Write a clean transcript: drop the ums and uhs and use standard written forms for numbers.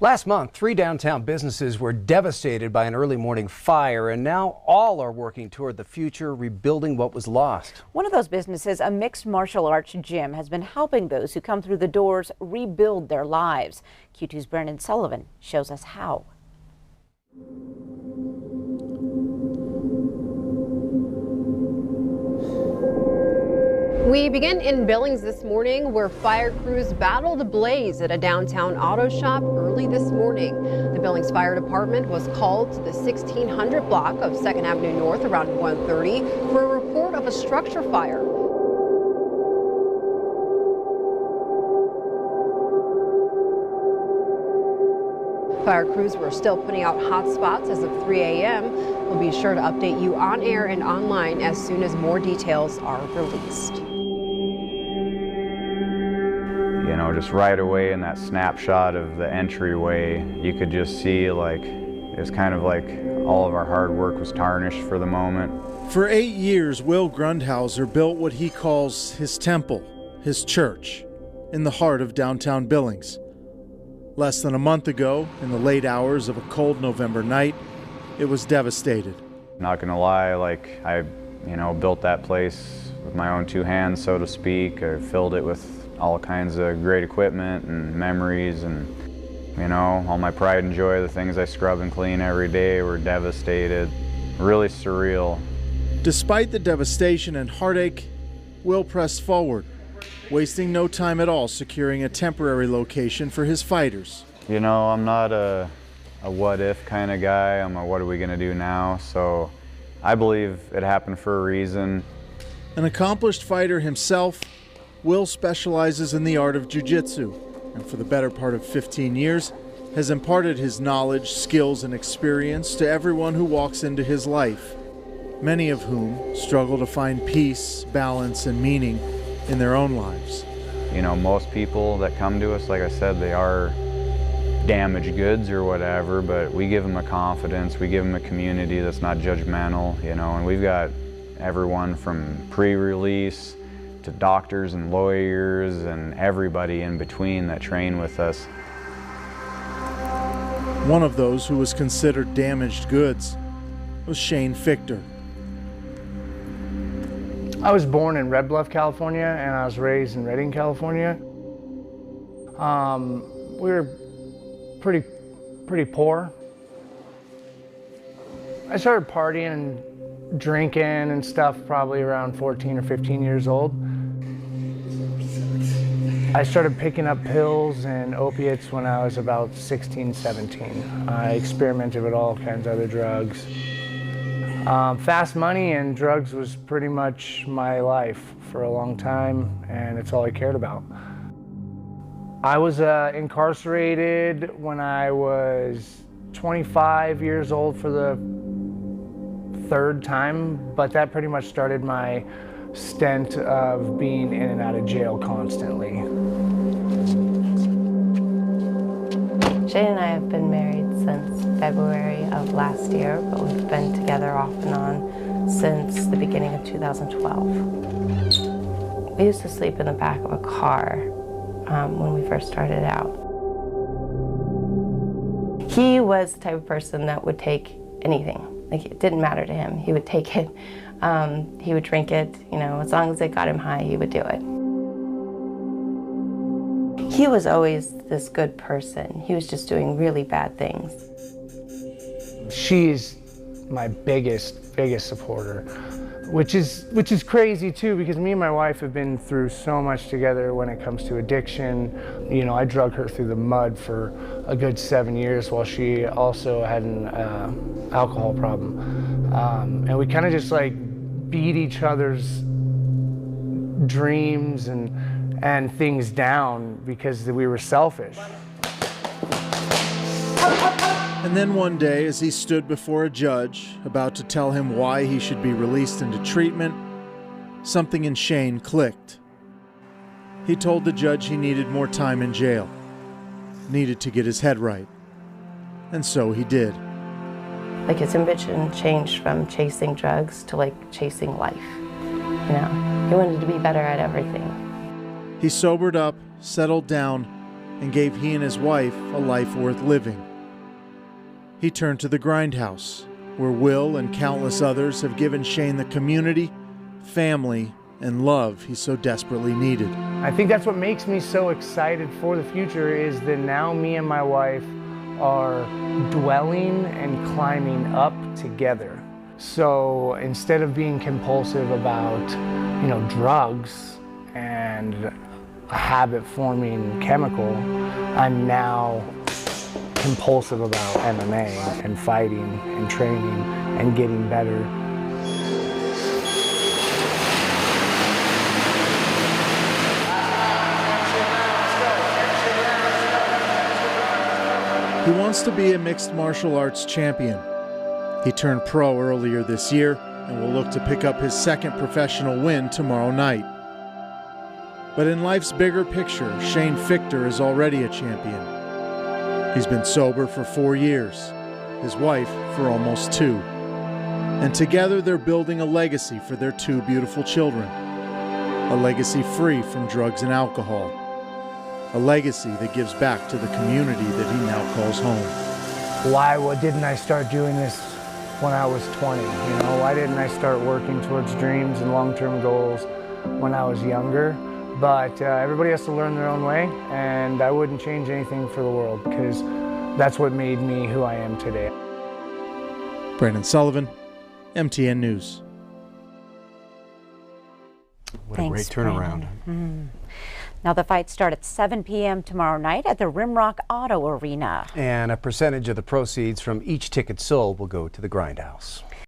Last month, 3 downtown businesses were devastated by an early morning fire, and now all are working toward the future, rebuilding what was lost. One of those businesses, a mixed martial arts gym, has been helping those who come through the doors rebuild their lives. Q2's Brendan Sullivan shows us how. We begin in Billings this morning, where fire crews battled a blaze at a downtown auto shop early this morning. The Billings Fire Department was called to the 1600 block of 2nd Avenue North around 1:30 for a report of a structure fire. Fire crews were still putting out hot spots as of 3 a.m. We'll be sure to update you on air and online as soon as more details are released. You know, just right away in that snapshot of the entryway, you could just see it's kind of like all of our hard work was tarnished for the moment. For 8 years, Will Grundhauser built what he calls his temple, his church, in the heart of downtown Billings. Less than a month ago, in the late hours of a cold November night, it was devastated. Not gonna lie, I built that place with my own 2 hands, so to speak. I filled it with all kinds of great equipment and memories, and all my pride and joy, the things I scrub and clean every day, were devastated. Really surreal. Despite the devastation and heartache, Will pressed forward, wasting no time at all securing a temporary location for his fighters. I'm not a what if kind of guy. I'm a what are we gonna do now? So I believe it happened for a reason. An accomplished fighter himself, Will specializes in the art of jiu-jitsu, and for the better part of 15 years has imparted his knowledge, skills, and experience to everyone who walks into his life, many of whom struggle to find peace, balance, and meaning in their own lives. Most people that come to us, like I said, they are damaged goods or whatever, but we give them a confidence, we give them a community that's not judgmental, and we've got everyone from pre-release to doctors and lawyers and everybody in between that train with us. One of those who was considered damaged goods was FICHTER. I was born in Red Bluff, California, and I was raised in Redding, California. We were pretty poor. I started partying and drinking and stuff probably around 14 or 15 years old. I started picking up pills and opiates when I was about 16, 17. I experimented with all kinds of other drugs. Fast money and drugs was pretty much my life for a long time, and it's all I cared about. I was incarcerated when I was 25 years old for the 3rd time, but that pretty much started my stint of being in and out of jail constantly. Shane and I have been married since February of last year, but we've been together off and on since the beginning of 2012. We used to sleep in the back of a car when we first started out. He was the type of person that would take anything. It didn't matter to him. He would take it. He would drink it. As long as it got him high, he would do it. He was always this good person. He was just doing really bad things. She's my biggest supporter, which is crazy too, because me and my wife have been through so much together when it comes to addiction. I drug her through the mud for a good 7 years while she also had an alcohol problem. And we kind of just beat each other's dreams and things down because we were selfish. And then one day, as he stood before a judge about to tell him why he should be released into treatment, something in Shane clicked. He told the judge he needed more time in jail, needed to get his head right. And so he did. His ambition changed from chasing drugs to chasing life. He wanted to be better at everything. He sobered up, settled down, and gave he and his wife a life worth living. He turned to the Grindhouse, where Will and countless others have given Shane the community, family, and love he so desperately needed. I think that's what makes me so excited for the future, is that now me and my wife are dwelling and climbing up together. So instead of being compulsive about, drugs and a habit-forming chemical, I'm now compulsive about MMA and fighting and training and getting better. He wants to be a mixed martial arts champion. He turned pro earlier this year and will look to pick up his second professional win tomorrow night. But in life's bigger picture, Shane FICHTER is already a champion. He's been sober for 4 years, his wife for almost 2. And together they're building a legacy for their 2 beautiful children. A legacy free from drugs and alcohol. A legacy that gives back to the community that he now calls home. Why didn't I start doing this when I was 20? Why didn't I start working towards dreams and long-term goals when I was younger? But everybody has to learn their own way, and I wouldn't change anything for the world, because that's what made me who I am today. Brandon Sullivan, MTN News. What a great turnaround. Now the fights start at 7 p.m. tomorrow night at the Rimrock Auto Arena. And a percentage of the proceeds from each ticket sold will go to the Grindhouse.